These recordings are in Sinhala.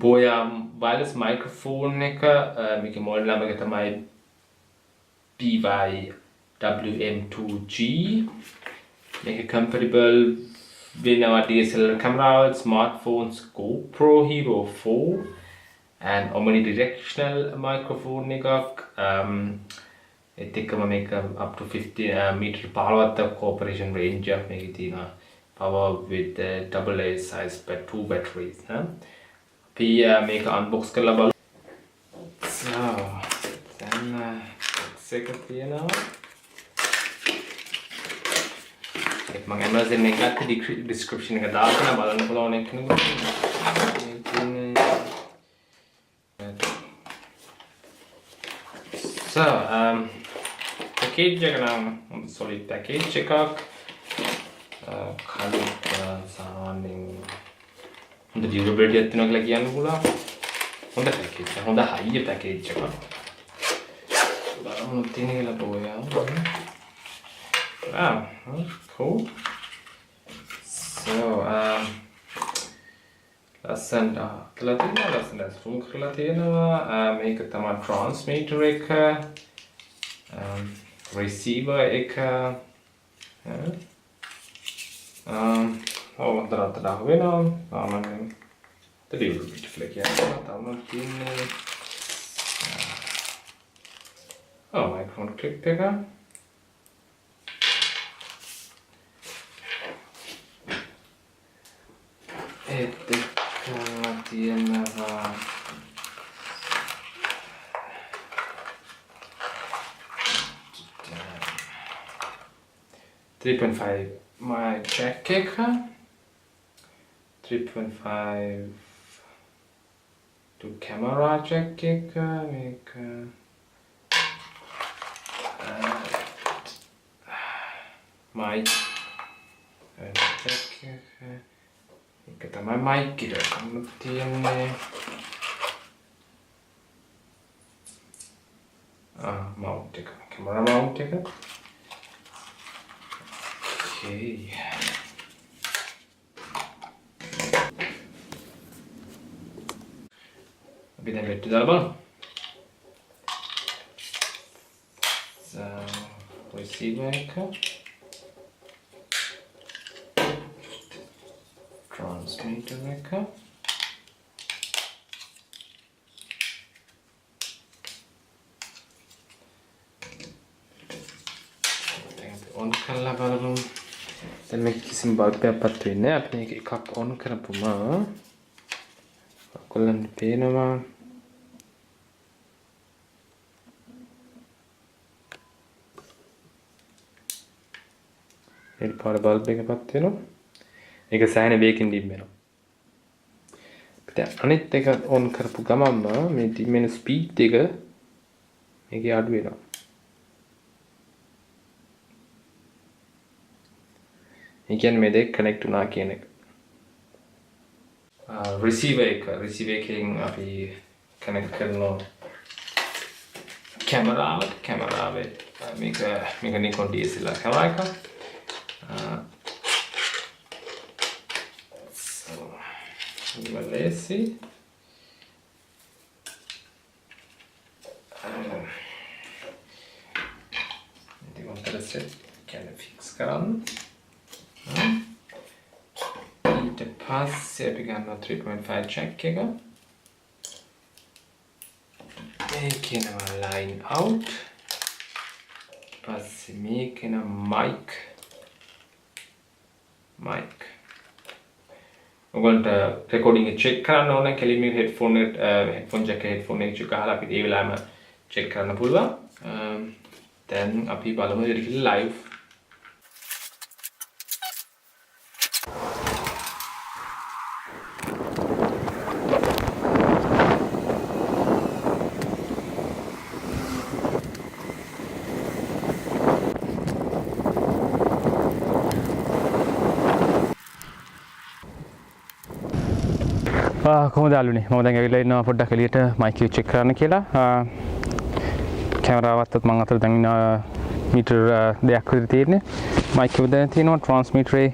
BOYA wireless microphone එක මේකේ model number එක තමයි BY-WM2G. මේක compatible වෙනවා DSLR cameras, smartphones, GoPro Hero 4 and Omni-Directional microphone එකක්. ඒත් එක්කම මේක up to 50 meter 15ක් operation range එකක් මේකේ තියෙනවා. Power with AA size but 2 batteries. අපි මේක unbox කරලා බලමු. So then එක තියෙනවා. ඒක මම Amazon එකේ ගත්ත description එක දාන්න බලන්න පුළුවන් කෙනෙකුට. So package එක නම් solid package එකක්. කලින් සාමාන්‍යයෙන් හොඳ durability එකක් තියෙනවා කියලා කියන්න පුළුවන්. හොඳ package එක. හොඳ high package එකක්. බලමු තියෙන කියලා BOYA. Wow, cool. So ලස්සනට කරලා තියෙනවා. ලස්සනට zoom කරලා තියෙනවා. මේක තමයි transmitter එක. Receiver එක. හොඳට දාහ වෙනවා. සාමාන්‍යයෙන් durability කියලා කියනවා. තමයි තියෙන්නේ. microphone clip එක. ඒත් එක්කම තියෙනවා 3.5 my jack එක. 3.5 to camera jack එක. මේක mic jack එක. ඒක තමයි mic එක. තියෙන්නේ mount එක. camera mount එක. Okay. අපි දැන් බෙට් දාලා බලමු. So receiver එක. Transmitter එක. on කරලා බලමු. දැන් මේක කිසිම බල්බ් එකක් පත් වෙන්නේ නැහැ. අපි මේක එකක් on කරපුම ඔයගොල්ලන්ට පේනවා. ඒ පාර බල්බ් එක පත් වෙනවා. ඒක සෑහෙන වේගකින් ඩිම් වෙනවා. දැන් අනිත් එක on කරපු ගමන්ම මේ ඩිම් වෙන ස්පීඩ් එක මේකේ අඩු වෙනවා. ඒ කියන්නේ මේ දෙක කනෙක්ට් වුණා කියන එක. receiver එකෙන් අපි කනෙක්ට් කරනවා කැමරාවේ මේක Nikon DSLR කැමරා එක. Let's see. Ini kontra set kan fix කරන්න. ඊට පස්සේ අපි ගන්නවා 3.5 jack එක. මේකේනවා line out. පස්සේ මේකේන mic. ඔයගොල්ලන්ට රෙකෝඩින් එක චෙක් කරන්න ඕන කෙලින්ම හෙඩ්ෆෝන් ජැක් හෙඩ්ෆෝන් එක ගහලා අපිට ඒ වෙලාවෙම චෙක් කරන්න පුළුවන්. දැන් අපි බලමු ඒක ලයිව්. කොහොමද යාළුවනේ මම දැන් ඇවිල්ලා ඉන්නවා පොඩ්ඩක් එළියට මයික් එක චෙක් කරන්න කියලා කැමරාවත්ත් මම අතට දැන් ඉන්න මීටර් දෙකක් විතර තියෙන්නේ මයික් එක දැන් තියෙනවා ට්‍රාන්ස්මිටරේ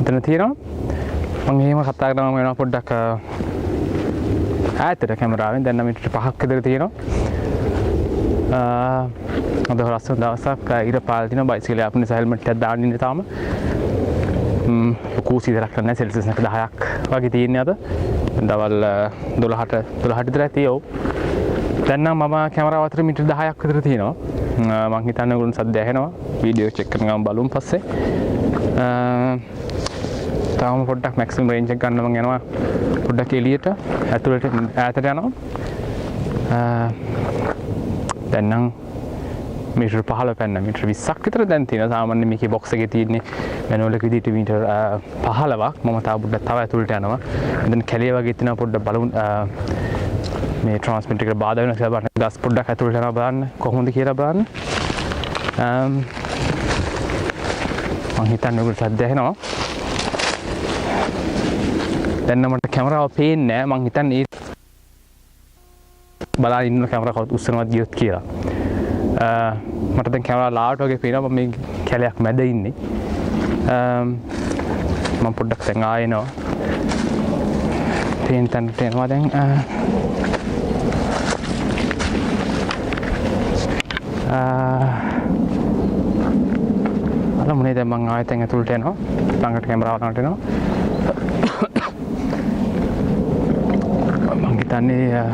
දැන් තියෙනවා මම එහෙම කතා කරනවා වෙනවා පොඩ්ඩක් ඈතට කැමරාවෙන් දැන් නම් මීටර 5ක් විතර තියෙනවා. අද ලස්සන දවසක් ඉර පාල් දින බයිසිකලේ අපේ නිසා හෙල්මට් එකක් දාන්න ඉන්නේ තාම. ලොකු සීතලක් නැහැ සෙල්සියස් 10ක් වගේ තියෙන්නේ අද. දවල් 12ට විතර ඇති ඔව්. දැන් නම් මම කැමරාව අතර මීටර 10ක් විතර තියෙනවා. මං හිතන්නේ ඔයගොල්ලෝ සද්ද ඇහෙනවා. වීඩියෝ චෙක් කරන ගමන් බලමු පස්සේ. තාම පොඩ්ඩක් මැක්සිමම් රේන්ජ් එක ගන්න මම යනවා. පොඩ්ඩක් එළියට ඇතුළට ඈතට යනවා. දැන් නම් මීටර 15 පැන්න මීටර 20ක් විතර දැන් තියෙනවා. සාමාන්‍ය මේකේ බොක්ස් එකේ තියෙන්නේ මැනුවල් එක විදිහට මීටර 15ක්. මම තාම පොඩ්ඩක් තව ඇතුළට යනවා. දැන් කැලිය වගේ තියෙනවා පොඩ්ඩක් බලමු. මේ ට්‍රාන්ස්මිටර් එකට බාධා වෙනවා කියලා බලන්න. ගස් පොඩ්ඩක් ඇතුළට යනවා බලන්න කොහොමද කියලා බලන්න. මම හිතන්නේ ඔයගොල්ලෝ සද්ද ඇහෙනවා. දැන් නම් මට කැමරාව පේන්නේ නැහැ. මම හිතන්නේ බලන්න ඉන්න කැමරාව කවුරුත් උස්සනවත් ගියොත් කියලා. මට දැන් කැමරාව ලාවට වගේ පේනවා. මම මේ කැලයක් මැද ඉන්නේ. මම පොඩ්ඩක් දැන් ආයෙනවා. පේන තැනට එනවා දැන්. අලමුනේ දැන් මම ආයෙත් ඇතුළට යනවා. ළඟට කැමරාව ළඟට එනවා. මම හිතන්නේ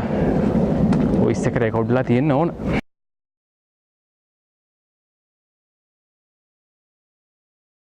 වොයිස් එක රෙකෝඩ්ලා තියෙන්න ඕන.